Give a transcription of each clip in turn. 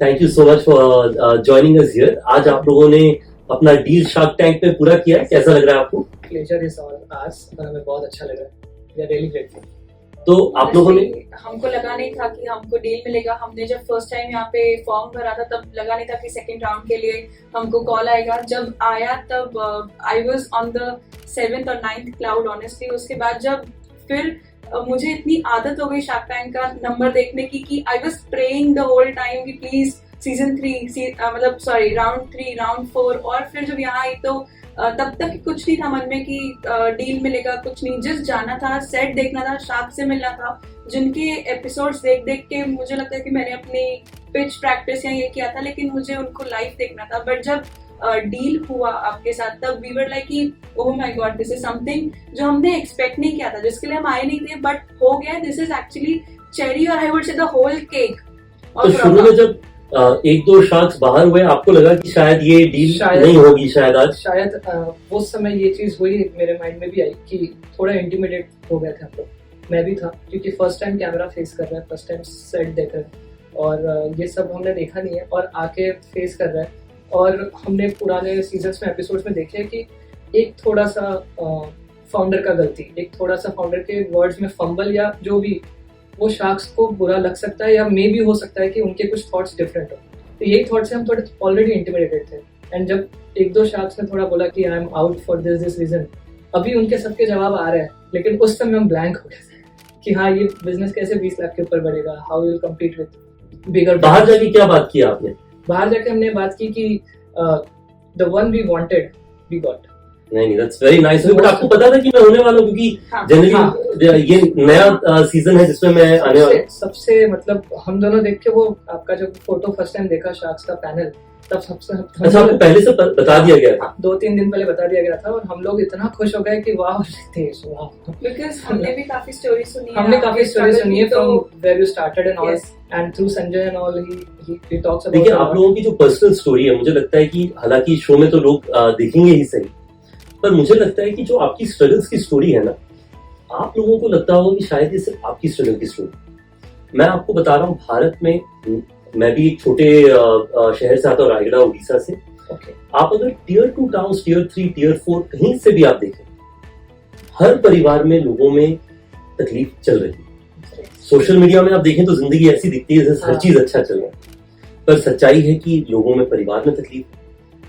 Thank you so much for joining us here. आज आप लोगों ने अपना डील शार्क टैंक पे पूरा किया है, कैसा लग रहा है आपको? प्लेजर इज ऑल आवर्स और हमें बहुत अच्छा लग रहा है। We are really grateful. तो आप लोगों ने, हमको लगा नहीं था कि हमको डील मिलेगा। हमने जब फर्स्ट टाइम यहाँ पे फॉर्म भरा था तब लगा नहीं था कि सेकंड राउंड के लिए हमको कॉल आएगा। जब आया तब I was on the 7th और 9th क्लाउड ऑनेस्टली। उसके बाद जब फिर मुझे इतनी आदत हो गई शार्क टैंक का नंबर देखने की कि I was praying the whole time कि प्लीज सीजन 3 मतलब सॉरी राउंड 3 राउंड 4। और फिर जब यहाँ आई तो तब तक कुछ नहीं था मन में कि डील मिलेगा, कुछ नहीं। जस्ट जाना था, सेट देखना था, शार्क से मिलना था, जिनके एपिसोड्स देख देख के मुझे लगता है कि मैंने अपनी पिच प्रैक्टिस या ये किया था, लेकिन मुझे उनको लाइव देखना था। बट जब डील हुआ आपके साथ तब वी वर लाइक कि oh my God, this is something जो हमने एक्सपेक्ट नहीं किया था, जिसके लिए हम आए नहीं थे, बट हो गया। दिस इज एक्चुअली चेरी और I would say the whole cake. तो शुरू में जब एक दो शार्क्स बाहर हुए, आपको लगा कि शायद ये डील नहीं होगी, शायद उस समय ये चीज हुई, मेरे माइंड में भी आई कि थोड़ा इंटिमिडेट हो गए थे हम लोग। मैं भी था, क्योंकि फर्स्ट टाइम कैमरा फेस कर रहा है, फर्स्ट टाइम सेट देख रहे हैं और ये सब हमने देखा नहीं है और आके फेस कर रहा है। और हमने पुराने सीजन्स में एपिसोड्स में देखे कि एक थोड़ा सा फाउंडर का गलती, एक थोड़ा सा फाउंडर के वर्ड्स में फंबल या जो भी, वो शार्क्स को बुरा लग सकता है या मे भी हो सकता है कि उनके कुछ थॉट्स डिफरेंट हो। तो यही थॉट से हम थोड़े ऑलरेडी इंटिमिडेटेड थे। एंड जब एक दो शार्क्स ने थोड़ा बोला कि I am out for this reason, अभी उनके सबके जवाब आ रहे हैं, लेकिन उस समय हम ब्लैंक हो गए थे कि हाँ ये बिजनेस कैसे 20 लाख के ऊपर बढ़ेगा, how will compete with bigger. बाहर जाके क्या बात की आपने? बाहर जाके हमने बात की कि the one we wanted we got. नहीं, दैट्स वेरी नाइस। बट आपको पता था कि मैं होने वाला हूँ, क्योंकि जनरली ये नया सीजन है जिसमें मैं आने वाला हूँ। सबसे मतलब हम दोनों देख के, वो आपका जब फोटो फर्स्ट टाइम देखा शार्क्स का पैनल, तब सबसे अच्छा, आपको पहले से बता दिया गया था? 2-3 दिन पहले बता दिया गया था और हम लोग इतना खुश हो गए कि वाह रितेश वाह, बिकॉज़ हमने भी काफी स्टोरी सुनी है। हमने काफी स्टोरी सुनी है from where you started and all, and through Sanjay and all he talks about. देखिए, आप लोगों की जो पर्सनल स्टोरी है, मुझे लगता है कि हालांकि शो में तो लोग देखेंगे ही सही, पर मुझे लगता है कि जो आपकी स्ट्रगल्स की स्टोरी है ना, आप लोगों को लगता होगा कि शायद ये सिर्फ आपकी स्ट्रगल की स्टोरी। मैं आपको बता रहा हूँ, भारत में मैं भी एक छोटे शहर से आता हूँ, रायगढ़ उड़ीसा से। आप अगर टियर 2 टाउन्स, टियर 3, टियर 4 कहीं से भी आप देखें, हर परिवार में लोगों में तकलीफ चल रही है। सोशल मीडिया में आप देखें तो जिंदगी ऐसी दिखती है जैसे हर चीज अच्छा चल रहा है, पर सच्चाई है कि लोगों में परिवार में तकलीफ,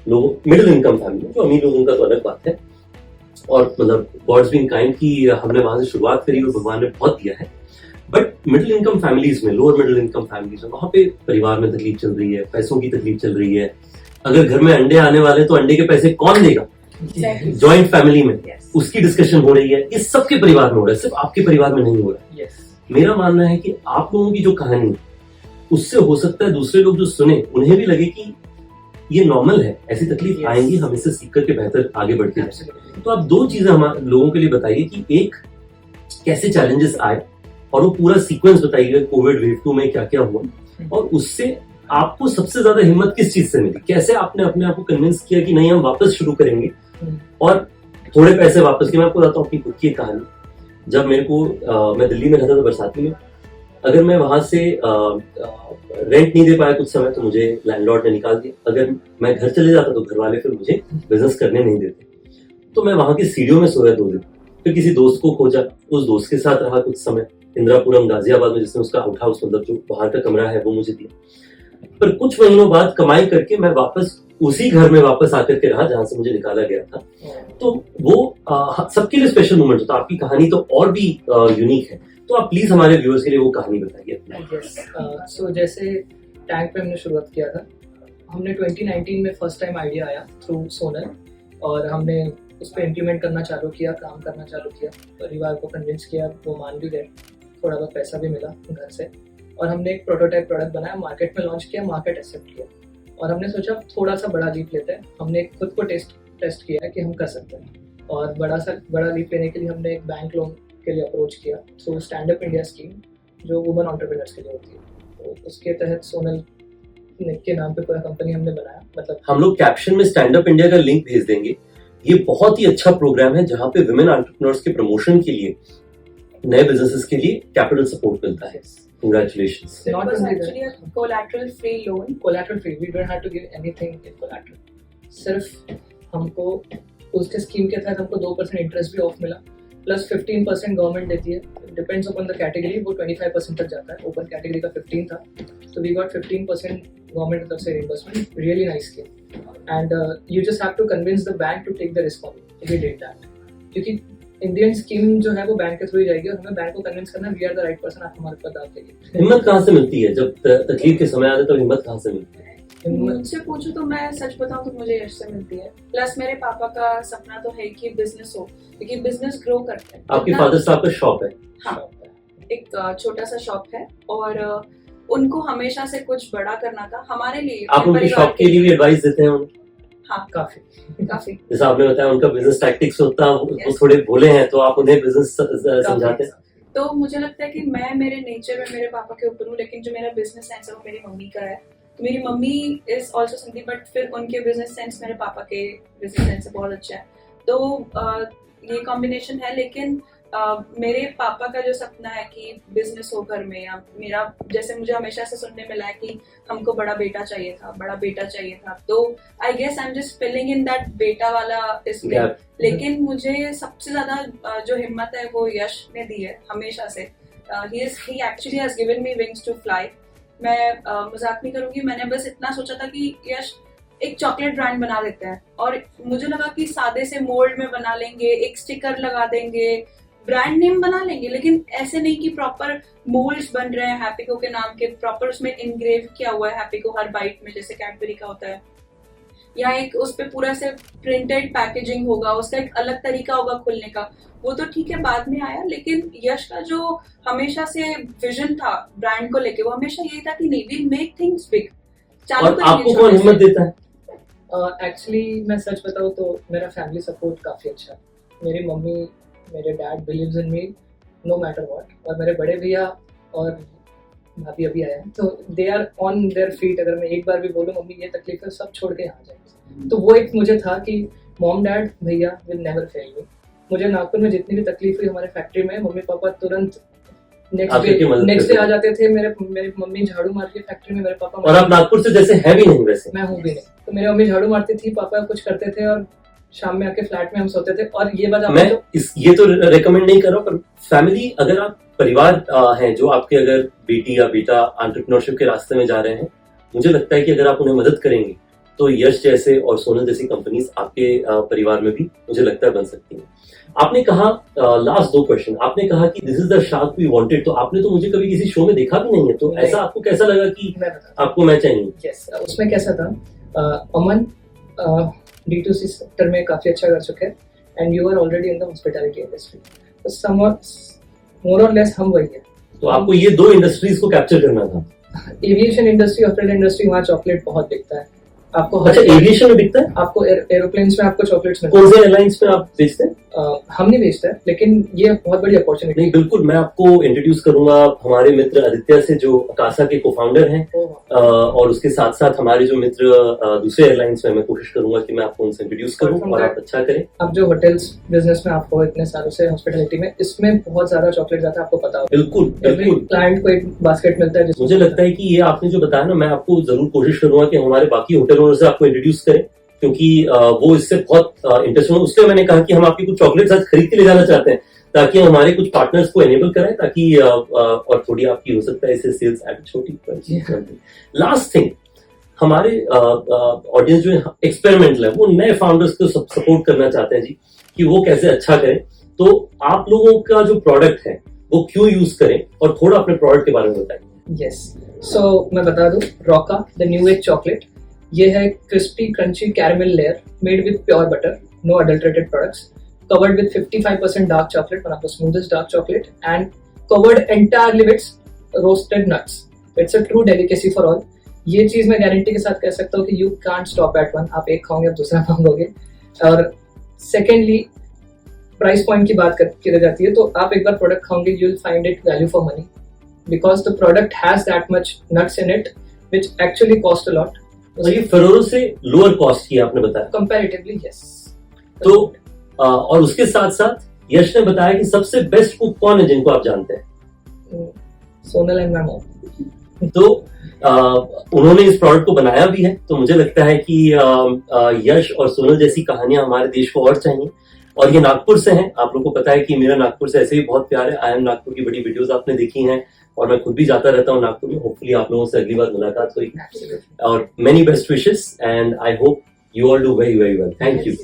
लोग मिडिल इनकम फैमिली, जो अमीर लोगों का तो अलग बात है। और मतलब गॉड्स बीइंग काइंड की हमने वहां से शुरुआत करी और भगवान ने बहुत दिया है। बट मिडिल इनकम फैमिलीज में, लोअर मिडिल इनकम फैमिलीज में, वहां पे परिवार में तकलीफ चल रही है, पैसों की तकलीफ चल रही है। अगर घर में अंडे आने वाले तो अंडे के पैसे कौन देगा? जॉइंट फैमिली में उसकी डिस्कशन हो रही है। इस सबके परिवार में हो रहा है, सिर्फ आपके परिवार में नहीं हो रहा है। मेरा मानना है कि आप लोगों की जो कहानी है, उससे हो सकता है दूसरे लोग जो सुने उन्हें भी लगे कि ये नॉर्मल है, ऐसी तकलीफ आएंगी, हम इससे सीख करके बेहतर आगे बढ़ते हैं। तो आप दो चीजें हमारे लोगों के लिए बताइए कि एक, कैसे चैलेंजेस आए, और वो पूरा सीक्वेंस बताइए कोविड वेव 2 में क्या क्या हुआ, और उससे आपको सबसे ज्यादा हिम्मत किस चीज से मिली, कैसे आपने अपने आप को कन्विंस किया कि नहीं हम वापस शुरू करेंगे और थोड़े पैसे वापस किए। मैं आपको बताता हूँ अपनी खुद की कहानी। जब मेरे को मैं दिल्ली में रहता था बरसाती में, अगर मैं वहां से रेंट नहीं दे पाया कुछ समय तो मुझे लैंडलॉर्ड ने निकाल दिया। अगर मैं घर चले जाता तो घर वाले फिर मुझे बिजनेस करने नहीं देते। तो मैं वहां की सीढ़ियों में सोया 2 दिन, फिर किसी दोस्त को खोजा, उस दोस्त के साथ रहा कुछ समय इंदिरापुरम गाजियाबाद में, जिसने उसका आउट हाउस मतलब जो बाहर का कमरा है वो मुझे दिया। पर कुछ महीनों बाद कमाई करके मैं वापस उसी घर में वापस आकर के रहा जहां से मुझे निकाला गया था। तो वो सबके लिए स्पेशल मोमेंट होता है। आपकी कहानी तो और भी यूनिक है, तो आप प्लीज हमारे व्यूअर्स के लिए वो कहानी बताइए। सो जैसे टैंक पे हमने शुरुआत किया था, हमने 2019 में फर्स्ट टाइम आइडिया आया थ्रू सोनल, और हमने उस पर इम्प्लीमेंट करना चालू किया, काम करना चालू किया, परिवार को कन्विंस किया, वो मान भी गए, थोड़ा बहुत पैसा भी मिला घर से, और हमने एक प्रोटोटाइप प्रोडक्ट बनाया, मार्केट में लॉन्च किया, मार्केट एक्सेप्ट किया, और हमने सोचा थोड़ा सा बड़ा लीप लेते हैं। हमने खुद को टेस्ट किया कि हम कर सकते हैं, और बड़ा लीप लेने के लिए हमने एक बैंक लोन के लिए अप्रोच किया through stand up India scheme, जो वुमेन एंटरप्रेन्योर्स के लिए होती है। तो उसके तहत सोनल के नाम पे पूरा कंपनी हमने बनाया। मतलब हम लोग कैप्शन में स्टैंड अप इंडिया का लिंक भेज देंगे। ये बहुत ही अच्छा प्रोग्राम है जहां पे वुमेन एंटरप्रेन्योर्स के प्रमोशन के लिए, नए बिजनेसेस के लिए कैपिटल सपोर्ट मिलता है। Congratulations. It Not was only actually a collateral free loan. collateral free, we don't have to give anything in collateral. सिर्फ हमको उसके स्कीम के तहत हमको 2% इंटरेस्ट भी ऑफ मिला, प्लस 15% गवर्नमेंट देती है, डिपेंड्स अपॉन द कैटेगरी, वो 25% तक जाता है, ओपन कैटेगरी का 15 था, तो वी गॉट 15% गवर्नमेंट की तरफ से reimbursement, really nice scheme, and you just have to convince the bank to take the responsibility, we did that, क्योंकि इंडियन स्कीम जो है वो बैंक के थ्रू ही जाएगी और हमें बैंक को कन्विंस करना we are the right person, आप हमारे पास आप देंगे। हिम्मत कहाँ से मिलती है जब तकलीफ के समय आते, तब हिम्मत कहाँ से मिलती है? मुझसे पूछो तो मैं सच बताऊं तो मुझे यश से मिलती है, प्लस मेरे पापा का सपना तो है कि बिजनेस हो, क्योंकि बिजनेस ग्रो करते हैं। आपके फादर साहब का शॉप है? हाँ, एक छोटा सा शॉप है और उनको हमेशा से कुछ बड़ा करना था हमारे लिए। आप उनकी शॉप के लिए भी एडवाइस देते हैं उन्हें? हाँ, काफी। जैसा आपने बताया उनका बिजनेस टैक्टिक्स होता है, वो थोड़े भोले हैं, तो आप उन्हें बिजनेस समझाते हैं? तो मुझे लगता है कि मैं मेरे नेचर में मेरे पापा के ऊपर हूँ, लेकिन जो मेरा बिजनेस सेंस है वो मेरी मम्मी का है। तो मेरी mummy is also something, but फिर उनके बिजनेस सेंस मेरे पापा के बिजनेस सेंस से बहुत अच्छा है, तो ये कॉम्बिनेशन है। लेकिन मेरे पापा का जो सपना है कि बिजनेस हो घर में, या मेरा जैसे मुझे हमेशा से सुनने मिला है कि हमको बड़ा बेटा चाहिए था, तो I guess I am just filling in that बेटा वाला इसमें। लेकिन मुझे सबसे ज्यादा जो हिम्मत है वो यश ने दी है हमेशा से। ही actually has given me wings to fly. मैं मजाक नहीं करूंगी, मैंने बस इतना सोचा था कि यश एक चॉकलेट ब्रांड बना लेते हैं, और मुझे लगा कि सादे से मोल्ड में बना लेंगे, एक स्टिकर लगा देंगे, ब्रांड नेम बना लेंगे, लेकिन ऐसे नहीं कि प्रॉपर मोल्ड्स बन रहे हैं हैप्पीको के नाम के, प्रॉपर उसमें इनग्रेव किया हुआ है हैप्पीको हर बाइट में, जैसे कैडबरी का होता है, या एक उस पे पूरा से प्रिंटेड पैकेजिंग होगा, उसका एक अलग तरीका होगा खुलने का। वो तो ठीक है बाद में आया, लेकिन यश का जो हमेशा से विजन था ब्रांड को लेके, वो हमेशा यही था कि नहीं, वी मेक थिंग्स बिग। और आपको कौन हिम्मत देता है? एक्चुअली मैं सच बताऊं तो मेरा फैमिली सपोर्ट काफी अच्छा है। मेरी मम्मी, मेरे dad believes in me know matter what, और मेरे बड़े भैया और भाभी अभी आए हैं, तो they are on their feet. अगर मैं एक बार भी बोलूं मम्मी ये तकलीफ है, सब छोड़ के यहाँ जाएंगे, तो वो एक मुझे था कि मॉम डैड भैया विल नेवर फेल मी। मुझे नागपुर में जितनी भी तकलीफ हुई हमारे फैक्ट्री में, मम्मी पापा तुरंत नेक्स्ट डे आ जाते थे। मेरी मम्मी झाड़ू मार के फैक्ट्री में, मेरे पापा, और आप नागपुर से जैसे है भी नहीं वैसे? मैं हूँ भी नहीं, तो मेरी मम्मी झाड़ू मारती थी, पापा कुछ करते थे, और शाम में आके फ्लैट में हम सोते थे। और ये बात मैं ये तो रेकमेंड नहीं कर रहा हूँ, पर फैमिली, अगर आप परिवार हैं जो आपके अगर बेटी या बेटा एंटरप्रेन्योरशिप के रास्ते में जा रहे हैं, मुझे लगता है कि अगर आप उन्हें मदद करेंगे तो यश जैसे और सोनल जैसी कंपनीज आपके परिवार में भी मुझे लगता है बन सकती हैं। आपने कहा, लास्ट 2 क्वेश्चन, आपने कहा कि this is the shark we wanted, तो आपने तो मुझे कभी किसी शो में देखा भी नहीं है, तो ऐसा आपको कैसा लगा कि आपको मैं चाहिए? यस, उसमें कैसा था, अमन D2C सेक्टर में काफी अच्छा कर चुके हैं, and you are already in the hospitality industry, तो समवॉट मोर और लेस हम वही है। तो आपको ये 2 इंडस्ट्रीज को कैप्चर करना था? एविएशन इंडस्ट्री, हॉस्पिटल इंडस्ट्री, वहाँ चॉकलेट बहुत बिकता है आपको। अच्छा, एविएशन में बिकता है आपको? एरोप्लेन्स में आपको चॉकलेट्स मिलते हैं। कौन से एयरलाइंस में आप बेचते हैं? हम नहीं बेचते हैं, लेकिन ये बहुत बड़ी अपॉर्चुनिटी। नहीं, बिल्कुल, मैं आपको इंट्रोड्यूस करूंगा हमारे मित्र आदित्य से, जो अकासा के को-फाउंडर हैं, और उसके साथ साथ हमारे जो मित्र दूसरे एयरलाइंस में, मैं कोशिश करूंगा कि मैं आपको उनसे इंट्रोड्यूस करूं और आप अच्छा करें। आप जो होटल्स बिजनेस में आप हो इतने सालों से, हॉस्पिटैलिटी में, इसमें बहुत ज्यादा चॉकलेट जाता है, आपको पता हो। बिल्कुल, क्लाइंट को एक बास्केट मिलता है। मुझे लगता है कि ये आपने जो बताया ना, मैं आपको जरूर कोशिश करूंगा कि हमारे बाकी होटल ओनर से आपको इंट्रोड्यूस करें, क्योंकि वो इससे बहुत इंटरेस्टेड हो। उसलिए मैंने कहा कि हम आपकी कुछ चॉकलेट्स आज खरीद के ले जाना चाहते हैं, ताकि हम हमारे कुछ पार्टनर्स को एनेबल करें, ताकि और थोड़ी आपकी हो सकता है इससे सेल्स ऐड छोटी। लास्ट थिंग, हमारे ऑडियंस जो एक्सपेरिमेंटल है, वो नए फाउंडर्स को सपोर्ट करना चाहते हैं जी, कि वो कैसे अच्छा करें। तो आप लोगों का जो प्रोडक्ट है वो क्यों यूज करें, और थोड़ा अपने प्रोडक्ट के बारे में बताएं। यस, सो मैं बता दूं, Rocca the new age chocolate, ये है crispy crunchy caramel layer made with pure butter, no adulterated products, covered with 55% dark chocolate, one of the smoothest dark chocolate, and covered entirely with roasted nuts. It's a true delicacy for all. ये चीज मैं guarantee के साथ कह सकता हूँ कि you can't stop at one. आप एक खाओगे, आप दूसरा मांगोगे। और सेकेंडली, प्राइस पॉइंट की बात की जाती है, तो आप एक बार प्रोडक्ट खाओगे, you'll find it value for money, because the product has that much nuts in it, which actually cost a lot. और ये फेरोरो से लोअर कॉस्ट की आपने बताया? Comparatively, yes. तो और उसके साथ साथ यश ने बताया कि सबसे बेस्ट कुक कौन है जिनको आप जानते हैं? Sonal and my mom. तो उन्होंने इस प्रोडक्ट को बनाया भी है, तो मुझे लगता है कि यश और सोनल जैसी कहानियां हमारे देश को और चाहिए। और ये नागपुर से हैं, आप लोगों को पता है कि मेरा नागपुर से ऐसे ही बहुत प्यार है। आई एम नागपुर की बड़ी वीडियोस आपने देखी हैं और मैं खुद भी जाता रहता हूँ नागपुर में। होपफुली आप लोगों से अगली बार मुलाकात हुई। और many best wishes and I hope you all do very very well. Thank you.